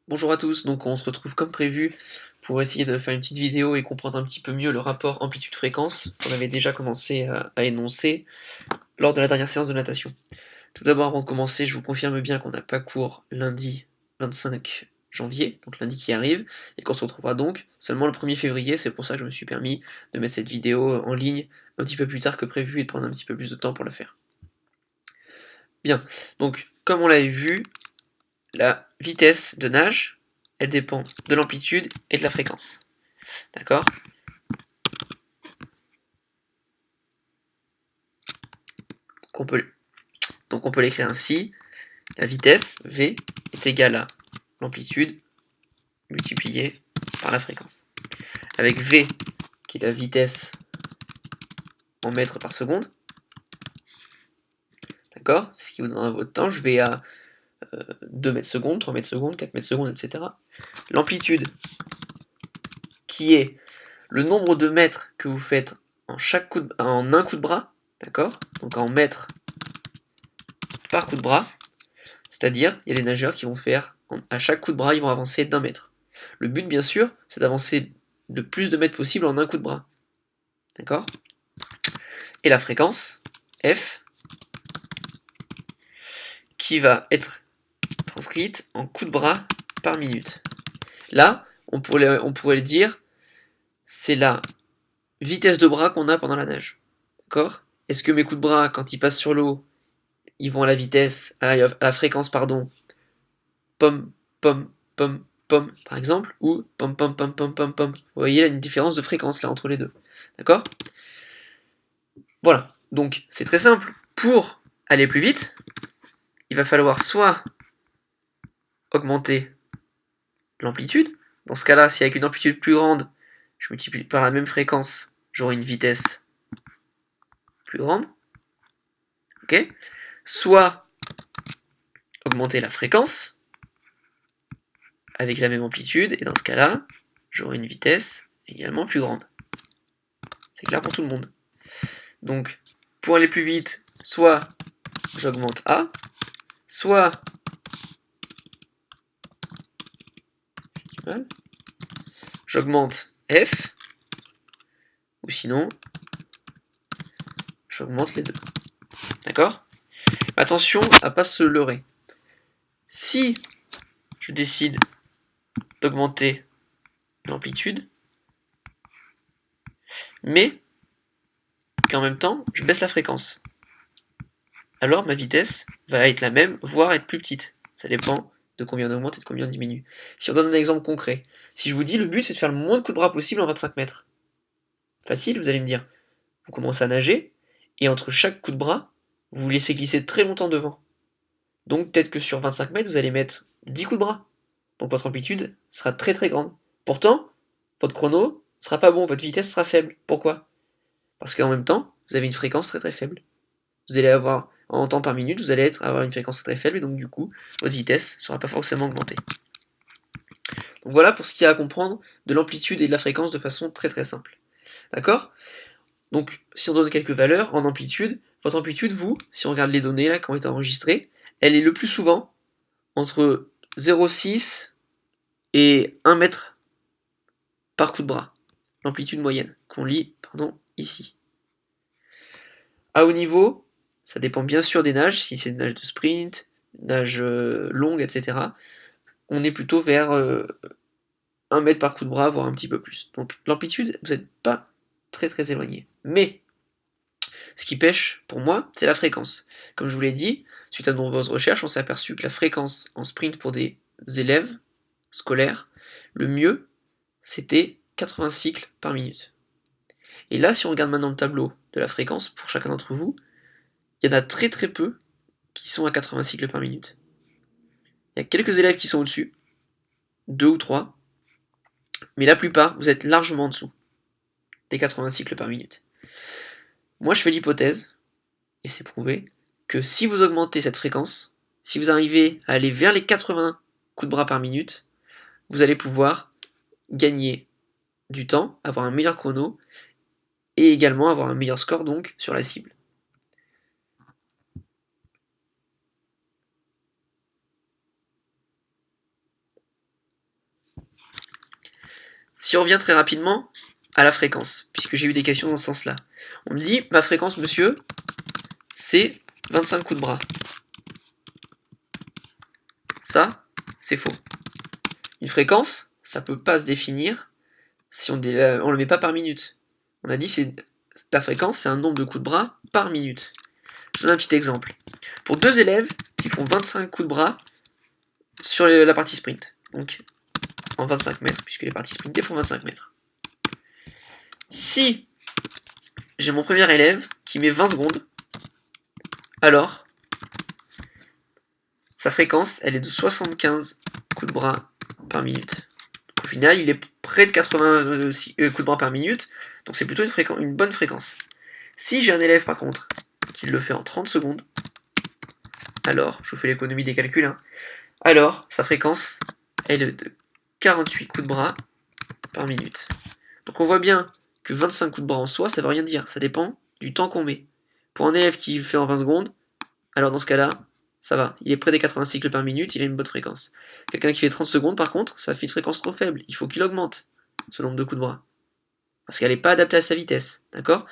Bonjour à tous, donc on se retrouve comme prévu pour essayer de faire une petite vidéo et comprendre un petit peu mieux le rapport amplitude-fréquence qu'on avait déjà commencé à énoncer lors de la dernière séance de natation. Tout d'abord, avant de commencer, je vous confirme bien qu'on n'a pas cours lundi 25 janvier, donc lundi qui arrive, et qu'on se retrouvera donc seulement le 1er février. C'est pour ça que je me suis permis de mettre cette vidéo en ligne un petit peu plus tard que prévu et de prendre un petit peu plus de temps pour la faire. Bien, donc comme on l'avait vu, la vitesse de nage, elle dépend de l'amplitude et de la fréquence. D'accord? Donc on peut l'écrire ainsi. La vitesse, V, est égale à l'amplitude multipliée par la fréquence. Avec V, qui est la vitesse en mètres par seconde. D'accord? C'est ce qui vous donnera votre temps. Je vais à 2 mètres secondes, 3 mètres secondes, 4 mètres secondes, etc. L'amplitude, qui est le nombre de mètres que vous faites en un coup de bras, d'accord? Donc en mètres par coup de bras, c'est-à-dire il y a des nageurs qui vont faire, à chaque coup de bras, ils vont avancer d'1 mètre. Le but, bien sûr, c'est d'avancer le plus de mètres possible en un coup de bras. D'accord? Et la fréquence, F, qui va être transcrite en coups de bras par minute. Là, on pourrait le dire, c'est la vitesse de bras qu'on a pendant la nage. D'accord? Est-ce que mes coups de bras, quand ils passent sur l'eau, ils vont à la vitesse, à la fréquence, pardon, pom, pom, pom, pom, par exemple, ou pom, pom, pom, pom, pom, pom. Vous voyez, il y a une différence de fréquence là entre les deux. D'accord? Voilà. Donc, c'est très simple. Pour aller plus vite, il va falloir soit augmenter l'amplitude. Dans ce cas-là, si avec une amplitude plus grande, je multiplie par la même fréquence, j'aurai une vitesse plus grande. Ok? Soit augmenter la fréquence avec la même amplitude, et dans ce cas-là, j'aurai une vitesse également plus grande. C'est clair pour tout le monde. Donc, pour aller plus vite, soit j'augmente A, soit j'augmente F, ou sinon, j'augmente les deux. D'accord? Attention à ne pas se leurrer. Si je décide d'augmenter l'amplitude, mais qu'en même temps, je baisse la fréquence, alors ma vitesse va être la même, voire être plus petite. Ça dépend de combien on augmente et de combien on diminue. Si on donne un exemple concret, si je vous dis le but c'est de faire le moins de coups de bras possible en 25 mètres. Facile, vous allez me dire. Vous commencez à nager, et entre chaque coup de bras, vous vous laissez glisser très longtemps devant. Donc peut-être que sur 25 mètres, vous allez mettre 10 coups de bras. Donc votre amplitude sera très très grande. Pourtant, votre chrono sera pas bon, votre vitesse sera faible. Pourquoi? Parce qu'en même temps, vous avez une fréquence très très faible. Vous allez avoir, en temps par minute, vous allez avoir une fréquence très très faible, et donc du coup, votre vitesse ne sera pas forcément augmentée. Donc voilà pour ce qu'il y a à comprendre de l'amplitude et de la fréquence de façon très très simple. D'accord? Donc si on donne quelques valeurs en amplitude, votre amplitude, vous, si on regarde les données là qui ont été enregistrées, elle est le plus souvent entre 0,6 et 1 mètre par coup de bras. L'amplitude moyenne, qu'on lit ici. À haut niveau, ça dépend bien sûr des nages, si c'est des nages de sprint, nages longues, etc. On est plutôt vers 1 mètre par coup de bras, voire un petit peu plus. Donc l'amplitude, vous n'êtes pas très très éloigné. Mais ce qui pêche pour moi, c'est la fréquence. Comme je vous l'ai dit, suite à de nombreuses recherches, on s'est aperçu que la fréquence en sprint pour des élèves scolaires, le mieux, c'était 80 cycles par minute. Et là, si on regarde maintenant le tableau de la fréquence pour chacun d'entre vous, il y en a très très peu qui sont à 80 cycles par minute. Il y a quelques élèves qui sont au-dessus, 2 ou 3, mais la plupart, vous êtes largement en dessous des 80 cycles par minute. Moi, je fais l'hypothèse, et c'est prouvé, que si vous augmentez cette fréquence, si vous arrivez à aller vers les 80 coups de bras par minute, vous allez pouvoir gagner du temps, avoir un meilleur chrono, et également avoir un meilleur score donc sur la cible. Si on revient très rapidement à la fréquence, puisque j'ai eu des questions dans ce sens-là. On me dit, ma fréquence, monsieur, c'est 25 coups de bras. Ça, c'est faux. Une fréquence, ça peut pas se définir si on le met pas par minute. On a dit c'est la fréquence, c'est un nombre de coups de bras par minute. Je donne un petit exemple. Pour 2 élèves qui font 25 coups de bras sur la partie sprint, donc en 25 mètres, puisque les parties sprintées font 25 mètres. Si j'ai mon premier élève qui met 20 secondes, alors sa fréquence, elle est de 75 coups de bras par minute. Au final, il est près de 80 coups de bras par minute, donc c'est plutôt une bonne fréquence. Si j'ai un élève par contre qui le fait en 30 secondes, alors, je vous fais l'économie des calculs, hein, alors sa fréquence, elle est de 48 coups de bras par minute. Donc on voit bien que 25 coups de bras en soi, ça veut rien dire, ça dépend du temps qu'on met. Pour un élève qui fait en 20 secondes, alors dans ce cas-là, ça va, il est près des 80 cycles par minute, il a une bonne fréquence. Quelqu'un qui fait 30 secondes, par contre, ça fait une fréquence trop faible, il faut qu'il augmente ce nombre de coups de bras. Parce qu'elle n'est pas adaptée à sa vitesse, d'accord?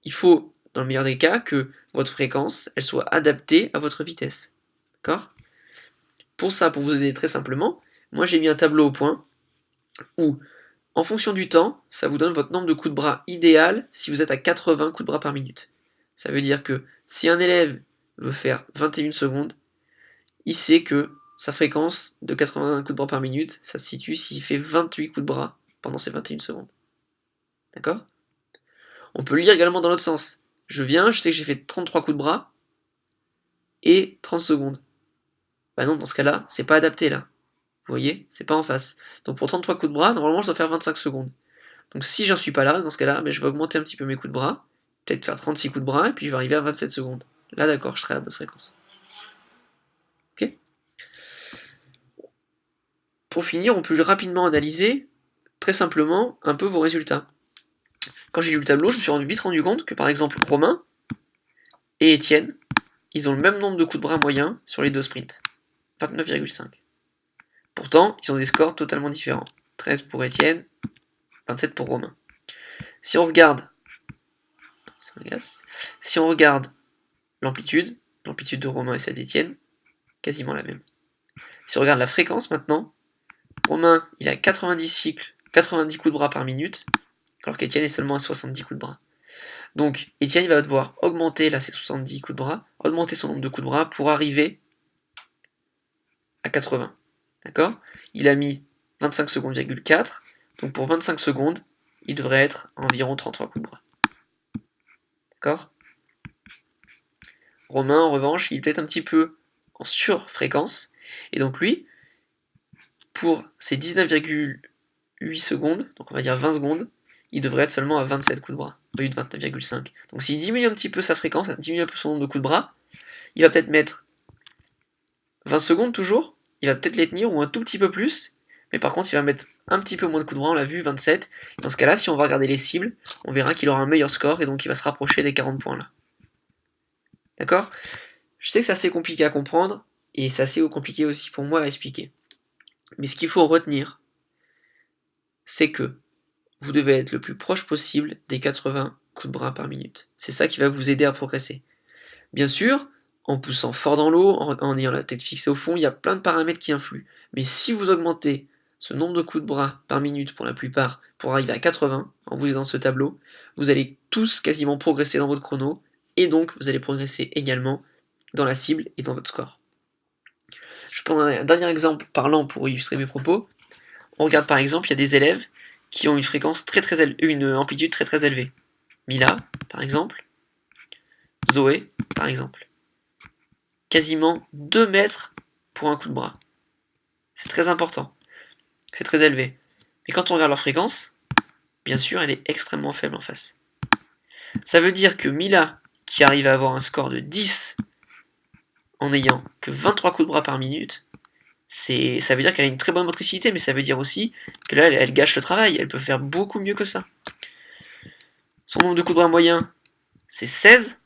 Il faut, dans le meilleur des cas, que votre fréquence, elle soit adaptée à votre vitesse, d'accord? Pour ça, pour vous aider très simplement, moi j'ai mis un tableau au point, où, en fonction du temps, ça vous donne votre nombre de coups de bras idéal si vous êtes à 80 coups de bras par minute. Ça veut dire que si un élève veut faire 21 secondes, il sait que sa fréquence de 80 coups de bras par minute, ça se situe s'il fait 28 coups de bras pendant ces 21 secondes. D'accord? On peut le lire également dans l'autre sens. Je viens, je sais que j'ai fait 33 coups de bras et 30 secondes. Bah non, dans ce cas-là, c'est pas adapté là. Vous voyez? C'est pas en face. Donc pour 33 coups de bras, normalement je dois faire 25 secondes. Donc si j'en suis pas là, dans ce cas-là, je vais augmenter un petit peu mes coups de bras, peut-être faire 36 coups de bras, et puis je vais arriver à 27 secondes. Là d'accord, je serai à la bonne fréquence. Ok? Pour finir, on peut rapidement analyser, très simplement, un peu vos résultats. Quand j'ai lu le tableau, je me suis vite rendu compte que par exemple Romain et Étienne, ils ont le même nombre de coups de bras moyens sur les deux sprints. 29,5. Pourtant, ils ont des scores totalement différents. 13 pour Étienne, 27 pour Romain. Si on regarde l'amplitude de Romain et celle d'Étienne, quasiment la même. Si on regarde la fréquence maintenant, Romain il a 90 cycles, 90 coups de bras par minute, alors qu'Étienne est seulement à 70 coups de bras. Donc Étienne va devoir augmenter là ses 70 coups de bras, augmenter son nombre de coups de bras pour arriver à 80. D'accord? Il a mis 25 secondes,4, donc pour 25 secondes, il devrait être à environ 33 coups de bras. D'accord? Romain, en revanche, il est peut-être un petit peu en surfréquence, et donc lui, pour ses 19,8 secondes, donc on va dire 20 secondes, il devrait être seulement à 27 coups de bras, au lieu de 29,5. Donc s'il diminue un petit peu sa fréquence, diminue un peu son nombre de coups de bras, il va peut-être mettre 20 secondes toujours, il va peut-être les tenir, ou un tout petit peu plus, mais par contre il va mettre un petit peu moins de coups de bras, on l'a vu, 27. Dans ce cas-là, si on va regarder les cibles, on verra qu'il aura un meilleur score, et donc il va se rapprocher des 40 points là. D'accord? Je sais que c'est assez compliqué à comprendre, et c'est assez compliqué aussi pour moi à expliquer. Mais ce qu'il faut retenir, c'est que vous devez être le plus proche possible des 80 coups de bras par minute. C'est ça qui va vous aider à progresser. Bien sûr, en poussant fort dans l'eau, en ayant la tête fixée au fond, il y a plein de paramètres qui influent. Mais si vous augmentez ce nombre de coups de bras par minute pour la plupart, pour arriver à 80, en vous aidant ce tableau, vous allez tous quasiment progresser dans votre chrono, et donc vous allez progresser également dans la cible et dans votre score. Je prends un dernier exemple parlant pour illustrer mes propos. On regarde par exemple, il y a des élèves qui ont une fréquence une amplitude très élevée. Mila, par exemple, Zoé, par exemple. Quasiment 2 mètres pour un coup de bras. C'est très important. C'est très élevé. Mais quand on regarde leur fréquence, bien sûr, elle est extrêmement faible en face. Ça veut dire que Mila, qui arrive à avoir un score de 10 en n'ayant que 23 coups de bras par minute, ça veut dire qu'elle a une très bonne motricité, mais ça veut dire aussi que là, elle gâche le travail. Elle peut faire beaucoup mieux que ça. Son nombre de coups de bras moyen, c'est 16,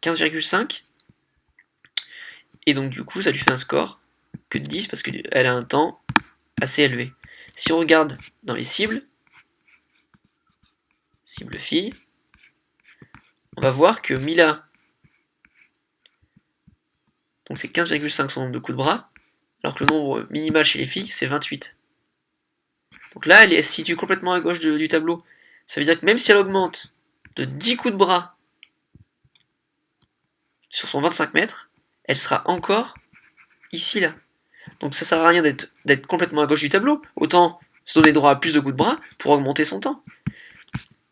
15,5. Et donc du coup, ça lui fait un score que de 10 parce qu'elle a un temps assez élevé. Si on regarde dans les cibles, cible fille, on va voir que Mila, donc c'est 15,5 son nombre de coups de bras, alors que le nombre minimal chez les filles, c'est 28. Donc là, elle se situe complètement à gauche du tableau. Ça veut dire que même si elle augmente de 10 coups de bras sur son 25 mètres, elle sera encore ici, là. Donc ça sert à rien d'être complètement à gauche du tableau. Autant se donner droit à plus de coups de bras pour augmenter son temps.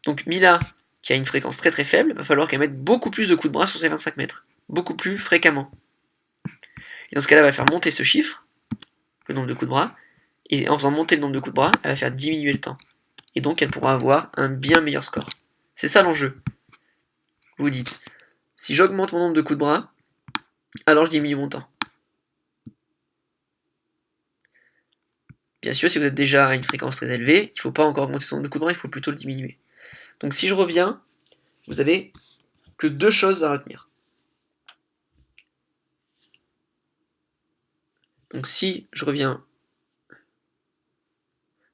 Donc Mila, qui a une fréquence très très faible, va falloir qu'elle mette beaucoup plus de coups de bras sur ses 25 mètres. Beaucoup plus fréquemment. Et dans ce cas-là, elle va faire monter ce chiffre, le nombre de coups de bras, et en faisant monter le nombre de coups de bras, elle va faire diminuer le temps. Et donc elle pourra avoir un bien meilleur score. C'est ça l'enjeu. Vous dites, si j'augmente mon nombre de coups de bras, alors je diminue mon temps. Bien sûr, si vous êtes déjà à une fréquence très élevée, il ne faut pas encore augmenter son nombre de coups de bras, il faut plutôt le diminuer. Donc si je reviens, vous avez que deux choses à retenir. Donc si je reviens,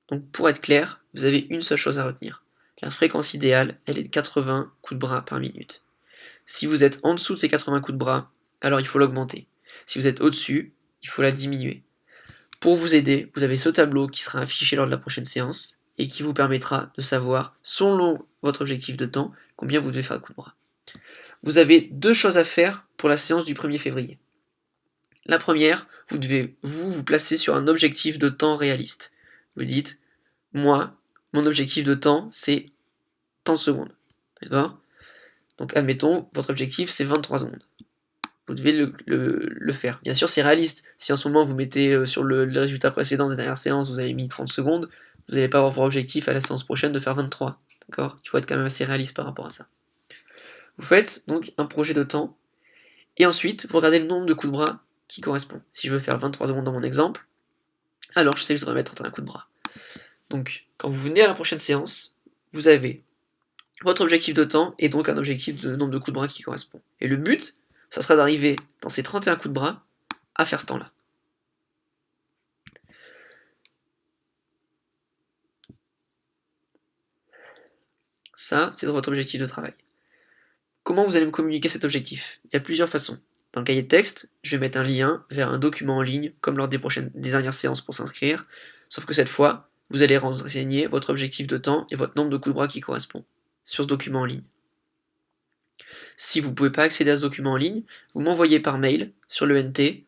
donc pour être clair, vous avez une seule chose à retenir. La fréquence idéale, elle est de 80 coups de bras par minute. Si vous êtes en dessous de ces 80 coups de bras, alors il faut l'augmenter. Si vous êtes au-dessus, il faut la diminuer. Pour vous aider, vous avez ce tableau qui sera affiché lors de la prochaine séance et qui vous permettra de savoir, selon votre objectif de temps, combien vous devez faire de coups de bras. Vous avez deux choses à faire pour la séance du 1er février. La première, vous devez vous placer sur un objectif de temps réaliste. Vous dites, moi, mon objectif de temps, c'est tant de secondes. D'accord ? Donc admettons, votre objectif, c'est 23 secondes. Vous devez le faire. Bien sûr, c'est réaliste. Si en ce moment, vous mettez sur le résultat précédent de la dernière séance, vous avez mis 30 secondes, vous n'allez pas avoir pour objectif à la séance prochaine de faire 23. D'accord ? Il faut être quand même assez réaliste par rapport à ça. Vous faites donc un projet de temps, et ensuite, vous regardez le nombre de coups de bras qui correspond. Si je veux faire 23 secondes dans mon exemple, alors je sais que je devrais mettre un coup de bras. Donc, quand vous venez à la prochaine séance, vous avez votre objectif de temps et donc un objectif de nombre de coups de bras qui correspond. Et le but, ça sera d'arriver dans ces 31 coups de bras à faire ce temps-là. Ça, c'est votre objectif de travail. Comment vous allez me communiquer cet objectif ? Il y a plusieurs façons. Dans le cahier de texte, je vais mettre un lien vers un document en ligne, comme lors des dernières séances pour s'inscrire, sauf que cette fois, vous allez renseigner votre objectif de temps et votre nombre de coups de bras qui correspond sur ce document en ligne. Si vous ne pouvez pas accéder à ce document en ligne, vous m'envoyez par mail sur le NT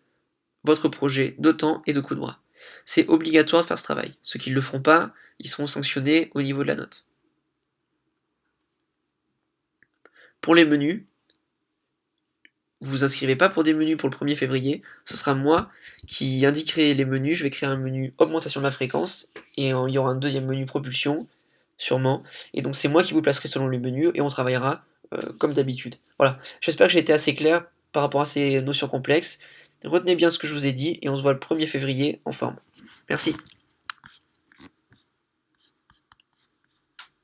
votre projet de temps et de coups de bras. C'est obligatoire de faire ce travail. Ceux qui ne le feront pas, ils seront sanctionnés au niveau de la note. Pour les menus, vous vous inscrivez pas pour des menus pour le 1er février, ce sera moi qui indiquerai les menus, je vais créer un menu augmentation de la fréquence, et il y aura un deuxième menu propulsion, sûrement, et donc c'est moi qui vous placerai selon les menus, et on travaillera comme d'habitude. Voilà, j'espère que j'ai été assez clair par rapport à ces notions complexes. Retenez bien ce que je vous ai dit, et on se voit le 1er février en forme. Merci.